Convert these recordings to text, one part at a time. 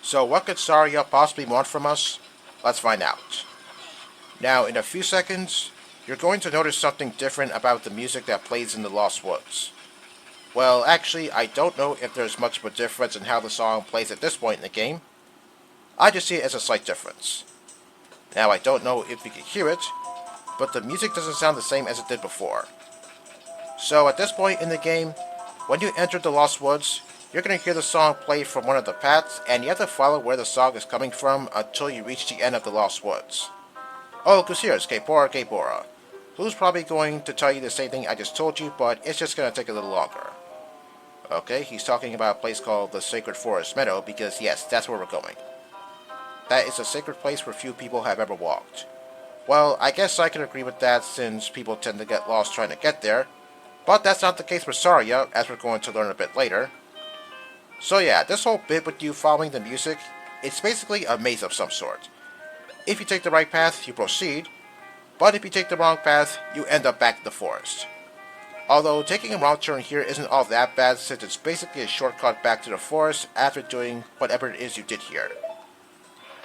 So what could Saria possibly want from us? Let's find out. Now, in a few seconds, you're going to notice something different about the music that plays in the Lost Woods. Well, actually, I don't know if there's much of a difference in how the song plays at this point in the game. I just see it as a slight difference. Now, I don't know if you can hear it, but the music doesn't sound the same as it did before. So at this point in the game, when you enter the Lost Woods, you're going to hear the song play from one of the paths, and you have to follow where the song is coming from until you reach the end of the Lost Woods. Oh, because here's Gabora, who's probably going to tell you the same thing I just told you, but it's just going to take a little longer. Okay, he's talking about a place called the Sacred Forest Meadow, because yes, that's where we're going. That is a sacred place where few people have ever walked. Well, I guess I can agree with that since people tend to get lost trying to get there, but that's not the case with Saria, as we're going to learn a bit later. So yeah, this whole bit with you following the music, it's basically a maze of some sort. If you take the right path, you proceed, but if you take the wrong path, you end up back in the forest. Although taking a wrong turn here isn't all that bad since it's basically a shortcut back to the forest after doing whatever it is you did here.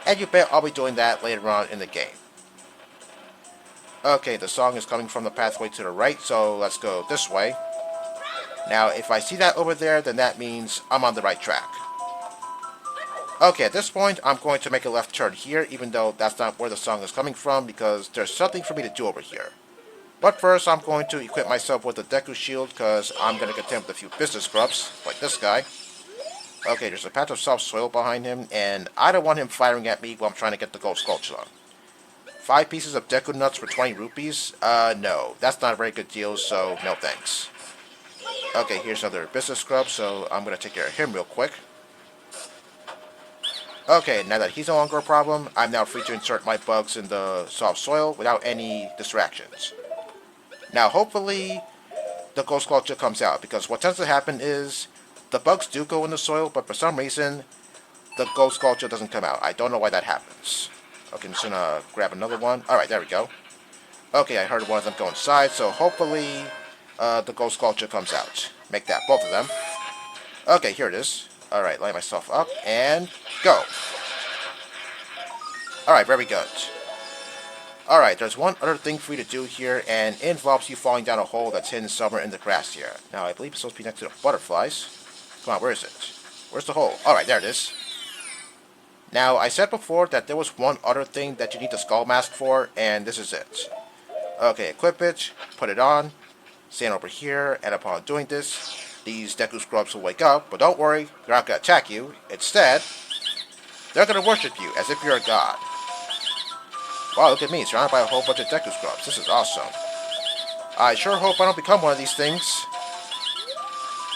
And you bet I'll be doing that later on in the game. Okay, the song is coming from the pathway to the right, so let's go this way. Now, if I see that over there, then that means I'm on the right track. Okay, at this point, I'm going to make a left turn here, even though that's not where the song is coming from, because there's something for me to do over here. But first, I'm going to equip myself with a Deku Shield, because I'm going to contend with a few business scrubs, like this guy. Okay, there's a patch of soft soil behind him, and I don't want him firing at me while I'm trying to get the gold sculpture on. 5 pieces of Deku Nuts for 20 rupees? No. That's not a very good deal, so no thanks. Okay, here's another business scrub, so I'm going to take care of him real quick. Okay, now that he's no longer a problem, I'm now free to insert my bugs in the soft soil without any distractions. Now, hopefully, the gold sculpture comes out, because what tends to happen is the bugs do go in the soil, but for some reason, the gold sculpture doesn't come out. I don't know why that happens. Okay, I'm just gonna grab another one. Alright, there we go. Okay, I heard one of them go inside, so hopefully the gold sculpture comes out. Make that, both of them. Okay, here it is. Alright, line myself up, and go. Alright, very good. Alright, there's one other thing for you to do here, and it involves you falling down a hole that's hidden somewhere in the grass here. Now, I believe it's supposed to be next to the butterflies. Come on, where is it? Where's the hole? Alright, there it is. Now, I said before that there was one other thing that you need the skull mask for, and this is it. Okay, equip it, put it on, stand over here, and upon doing this, these Deku Scrubs will wake up, but don't worry, they're not going to attack you. Instead, they're going to worship you as if you're a god. Wow, look at me, surrounded by a whole bunch of Deku Scrubs. This is awesome. I sure hope I don't become one of these things.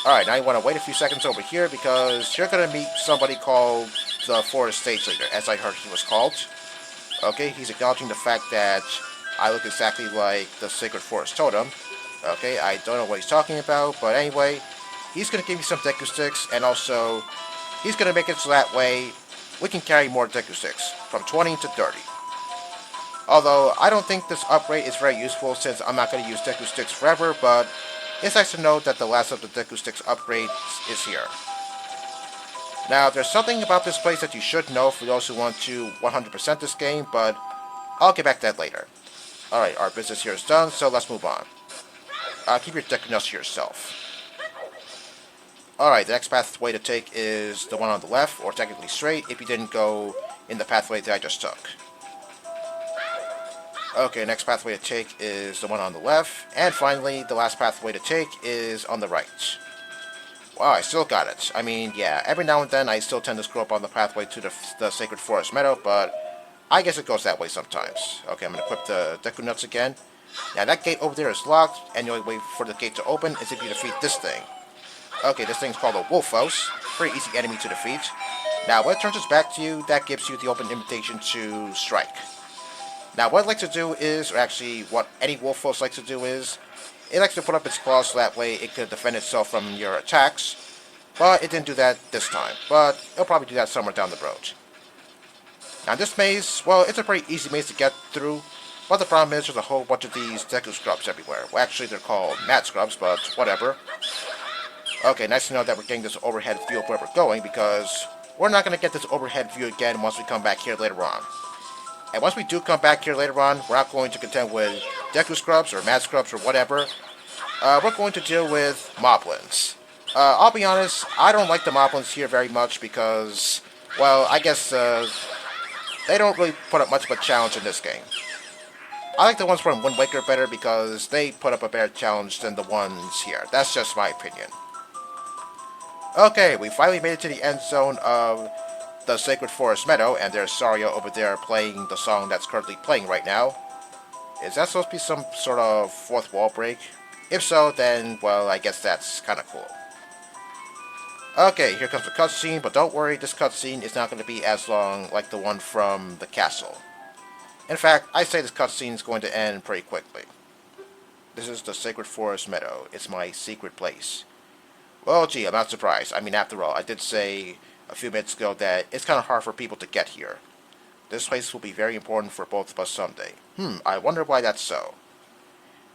Alright, now you want to wait a few seconds over here, because you're going to meet somebody called the Forest Stage Leader, as I heard he was called. Okay, he's acknowledging the fact that I look exactly like the Sacred Forest Totem. Okay, I don't know what he's talking about, but anyway, he's going to give you some Deku Sticks, and also, he's going to make it so that way we can carry more Deku Sticks, from 20 to 30. Although, I don't think this upgrade is very useful since I'm not going to use Deku Sticks forever, but it's nice to know that the last of the Deku Sticks upgrades is here. Now, there's something about this place that you should know for those who want to 100% this game, but I'll get back to that later. Alright, our business here is done, so let's move on. Keep your Deku Nuts to yourself. Alright, the next pathway to take is the one on the left, or technically straight, if you didn't go in the pathway that I just took. Okay, next pathway to take is the one on the left, and finally, the last pathway to take is on the right. Wow, I still got it. I mean, yeah, every now and then I still tend to screw up on the pathway to the Sacred Forest Meadow, but I guess it goes that way sometimes. Okay, I'm going to equip the Deku Nuts again. Now, that gate over there is locked, and the only way for the gate to open is if you defeat this thing. Okay, this thing's called a Wolfos. Pretty easy enemy to defeat. Now, when it turns its back to you, that gives you the open invitation to strike. Now, what I'd like to do is, or actually, what any Wolfos likes to do is, it likes to put up its claws so that way it could defend itself from your attacks. But it didn't do that this time. But it'll probably do that somewhere down the road. Now this maze, well, it's a pretty easy maze to get through. But the problem is there's a whole bunch of these Deku Scrubs everywhere. Well, actually they're called Mad Scrubs, but whatever. Okay, nice to know that we're getting this overhead view of where we're going, because we're not going to get this overhead view again once we come back here later on. And once we do come back here later on, we're not going to contend with Deku Scrubs or Mad Scrubs or whatever. We're going to deal with Moblins. I'll be honest, I don't like the Moblins here very much because, well, I guess they don't really put up much of a challenge in this game. I like the ones from Wind Waker better because they put up a better challenge than the ones here. That's just my opinion. Okay, we finally made it to the end zone of the Sacred Forest Meadow, and there's Saria over there playing the song that's currently playing right now. Is that supposed to be some sort of fourth wall break? If so, then, well, I guess that's kind of cool. Okay, here comes the cutscene, but don't worry, this cutscene is not going to be as long like the one from the castle. In fact, I say this cutscene is going to end pretty quickly. This is the Sacred Forest Meadow. It's my secret place. Well, gee, I'm not surprised. I mean, after all, I did say a few minutes ago that it's kind of hard for people to get here. This place will be very important for both of us someday. I wonder why that's so.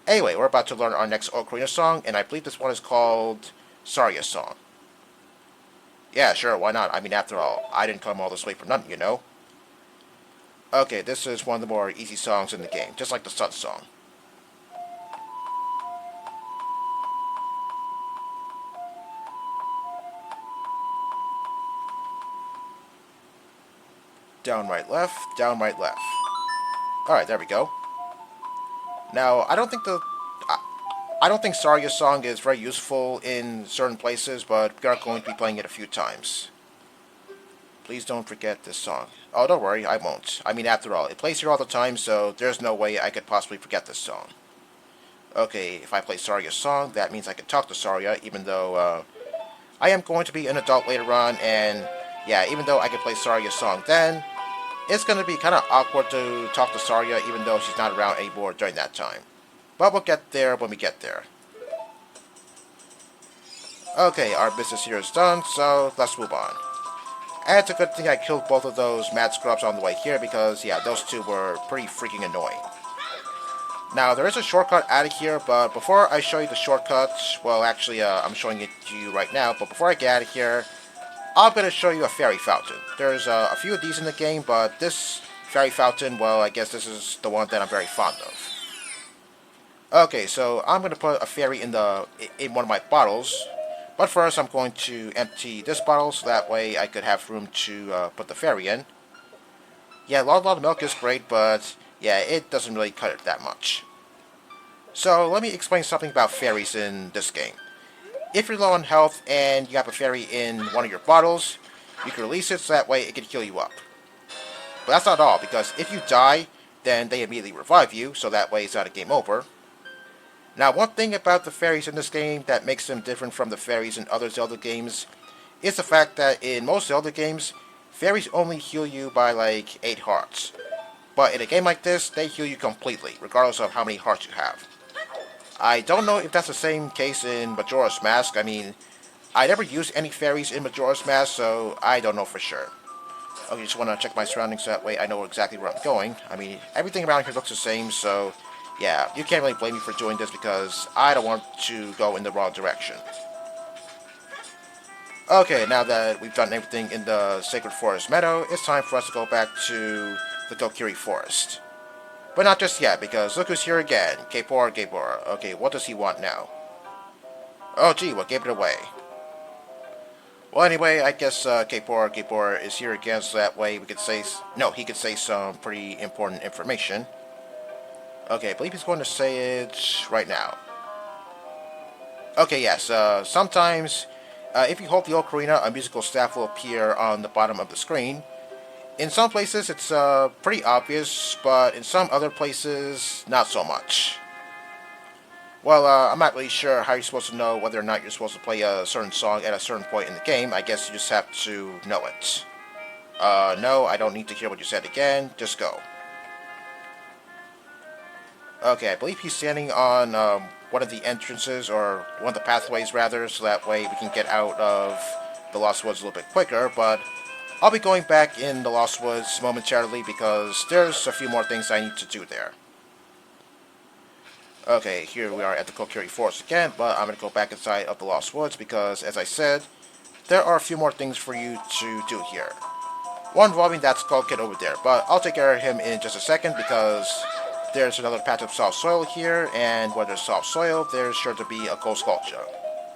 Anyway, we're about to learn our next Ocarina song, and I believe this one is called Saria's Song. Yeah, sure, why not? I mean, after all, I didn't come all this way for nothing, you know? Okay, this is one of the more easy songs in the game, just like the Sun song. Down, right, left, down, right, left. Alright, there we go. Now, I don't think Saria's song is very useful in certain places, but we are going to be playing it a few times. Please don't forget this song. Oh, don't worry, I won't. I mean, after all, it plays here all the time, so there's no way I could possibly forget this song. Okay, if I play Saria's song, that means I can talk to Saria, even though, I am going to be an adult later on, and, yeah, even though I can play Saria's song then, it's going to be kind of awkward to talk to Saria, even though she's not around anymore during that time. But we'll get there when we get there. Okay, our business here is done, so let's move on. And it's a good thing I killed both of those Mad Scrubs on the way here because, yeah, those two were pretty freaking annoying. Now, there is a shortcut out of here, but before I show you the shortcut, well, actually, I'm showing it to you right now, but before I get out of here, I'm going to show you a fairy fountain. There's a few of these in the game, but this fairy fountain, well, I guess this is the one that I'm very fond of. Okay, so I'm going to put a fairy in one of my bottles, but first I'm going to empty this bottle so that way I could have room to put the fairy in. Yeah, a lot of milk is great, but yeah, it doesn't really cut it that much. So let me explain something about fairies in this game. If you're low on health and you have a fairy in one of your bottles, you can release it so that way it can heal you up. But that's not all, because if you die, then they immediately revive you, so that way it's not a game over. Now, one thing about the fairies in this game that makes them different from the fairies in other Zelda games is the fact that in most Zelda games, fairies only heal you by like 8 hearts. But in a game like this, they heal you completely, regardless of how many hearts you have. I don't know if that's the same case in Majora's Mask. I mean, I never used any fairies in Majora's Mask, so I don't know for sure. Okay, just want to check my surroundings so that way I know exactly where I'm going. I mean, everything around here looks the same, so yeah, you can't really blame me for doing this because I don't want to go in the wrong direction. Okay, now that we've done everything in the Sacred Forest Meadow, it's time for us to go back to the Kokiri Forest. But not just yet, because look who's here again. Gabor. Okay, what does he want now? Oh gee, what gave it away? Well, anyway, I guess Gabor is here again, so that way we could say... No, he could say some pretty important information. Okay, I believe he's going to say it right now. Okay, yes, sometimes, if you hold the Ocarina, a musical staff will appear on the bottom of the screen. In some places, it's pretty obvious, but in some other places, not so much. Well, I'm not really sure how you're supposed to know whether or not you're supposed to play a certain song at a certain point in the game. I guess you just have to know it. No, I don't need to hear what you said again. Just go. Okay, I believe he's standing on one of the entrances, or one of the pathways, rather, so that way we can get out of the Lost Woods a little bit quicker, but I'll be going back in the Lost Woods momentarily because there's a few more things I need to do there. Okay, here we are at the Kokiri Forest again, but I'm going to go back inside of the Lost Woods because, as I said, there are a few more things for you to do here. One involving that skull kid over there, but I'll take care of him in just a second because there's another patch of soft soil here, and where there's soft soil, there's sure to be a gold sculpture.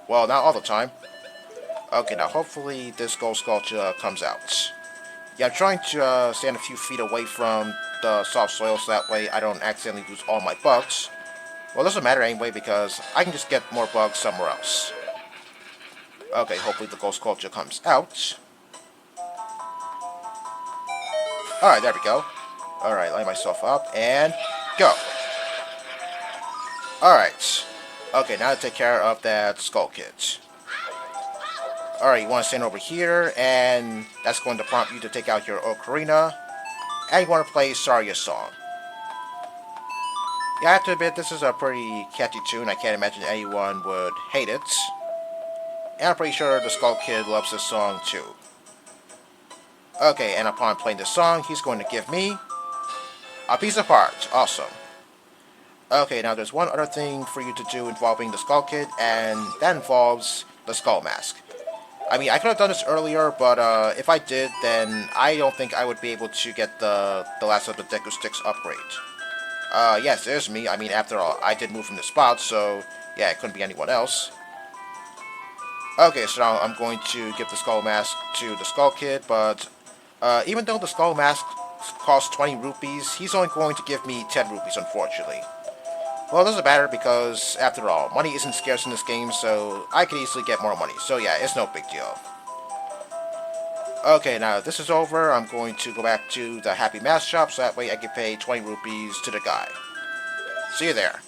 Well, not all the time. Okay, now hopefully this gold sculpture comes out. Yeah, I'm trying to stand a few feet away from the soft soil so that way I don't accidentally lose all my bugs. Well, it doesn't matter anyway because I can just get more bugs somewhere else. Okay, hopefully the gold sculpture comes out. Alright, there we go. Alright, line myself up and go. Alright. Okay, now to take care of that skull kid. Alright, you want to stand over here, and that's going to prompt you to take out your Ocarina, and you want to play Saria's song. Yeah, I have to admit, this is a pretty catchy tune. I can't imagine anyone would hate it. And I'm pretty sure the Skull Kid loves this song too. Okay, and upon playing this song, he's going to give me a piece of heart. Awesome. Okay, now there's one other thing for you to do involving the Skull Kid, and that involves the Skull Mask. I mean, I could have done this earlier, but if I did, then I don't think I would be able to get the last of the Deku Sticks upgrade. Yes, there's me. I mean, after all, I did move from the spot, so yeah, it couldn't be anyone else. Okay, so now I'm going to give the Skull Mask to the Skull Kid, but even though the Skull Mask costs 20 rupees, he's only going to give me 10 rupees, unfortunately. Well, it doesn't matter because, after all, money isn't scarce in this game, so I could easily get more money. So yeah, it's no big deal. Okay, now this is over. I'm going to go back to the Happy Mask shop, so that way I can pay 20 rupees to the guy. See you there.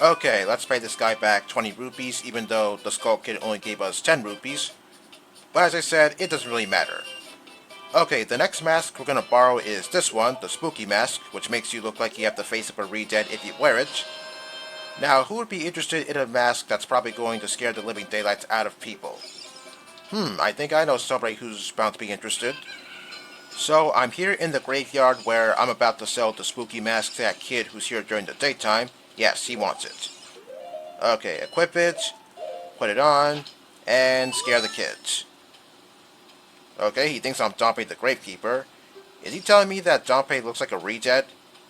Okay, let's pay this guy back 20 rupees, even though the Skull Kid only gave us 10 rupees. But as I said, it doesn't really matter. Okay, the next mask we're going to borrow is this one, the Spooky Mask, which makes you look like you have the face of a re-dead if you wear it. Now, who would be interested in a mask that's probably going to scare the living daylights out of people? I think I know somebody who's bound to be interested. So, I'm here in the graveyard where I'm about to sell the Spooky Mask to that kid who's here during the daytime. Yes, he wants it. Okay, equip it, put it on, and scare the kids. Okay, he thinks I'm Dompe the Gravekeeper. Is he telling me that Dompe looks like a re-dead?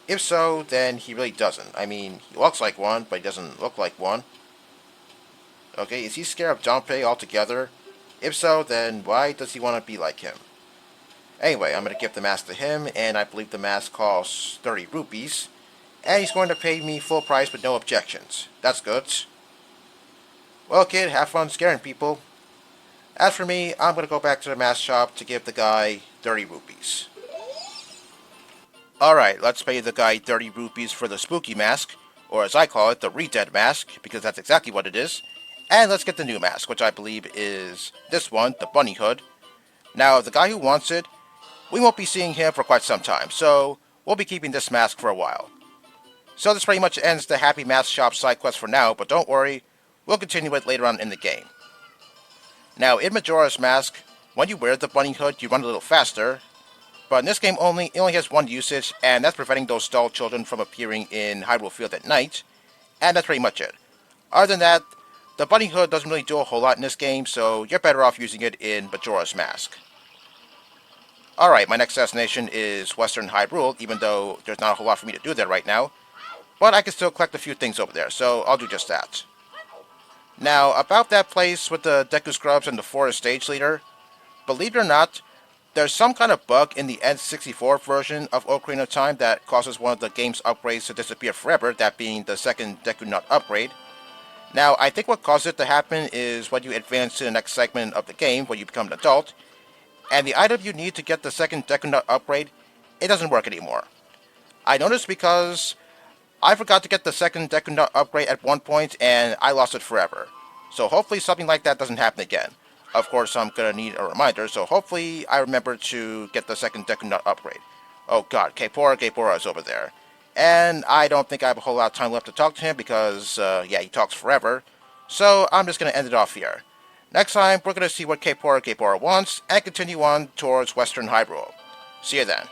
If so, then he really doesn't. I mean, he looks like one, but he doesn't look like one. Okay, is he scared of Dompe altogether? If so, then why does he want to be like him? Anyway, I'm going to give the mask to him, and I believe the mask costs 30 rupees. And he's going to pay me full price with no objections. That's good. Well, kid, have fun scaring people. As for me, I'm going to go back to the mask shop to give the guy 30 rupees. Alright, let's pay the guy 30 rupees for the Spooky Mask, or as I call it, the Re-Dead Mask, because that's exactly what it is. And let's get the new mask, which I believe is this one, the Bunny Hood. Now, the guy who wants it, we won't be seeing him for quite some time, so we'll be keeping this mask for a while. So this pretty much ends the Happy Mask Shop side quest for now, but don't worry, we'll continue it later on in the game. Now, in Majora's Mask, when you wear the Bunny Hood, you run a little faster, but in this game it only has one usage, and that's preventing those stall children from appearing in Hyrule Field at night, and that's pretty much it. Other than that, the Bunny Hood doesn't really do a whole lot in this game, so you're better off using it in Majora's Mask. Alright, my next destination is Western Hyrule, even though there's not a whole lot for me to do there right now, but I can still collect a few things over there, so I'll do just that. Now, about that place with the Deku Scrubs and the Forest Stage Leader, believe it or not, there's some kind of bug in the N64 version of Ocarina of Time that causes one of the game's upgrades to disappear forever, that being the second Deku Nut upgrade. Now, I think what caused it to happen is when you advance to the next segment of the game, when you become an adult, and the item you need to get the second Deku Nut upgrade, it doesn't work anymore. I noticed because I forgot to get the second Deku Nut upgrade at one point, and I lost it forever. So hopefully something like that doesn't happen again. Of course, I'm gonna need a reminder, so hopefully I remember to get the second Deku Nut upgrade. Oh god, Gapora is over there. And I don't think I have a whole lot of time left to talk to him because, yeah, he talks forever. So I'm just gonna end it off here. Next time, we're gonna see what Gapora wants, and continue on towards Western Hyrule. See you then.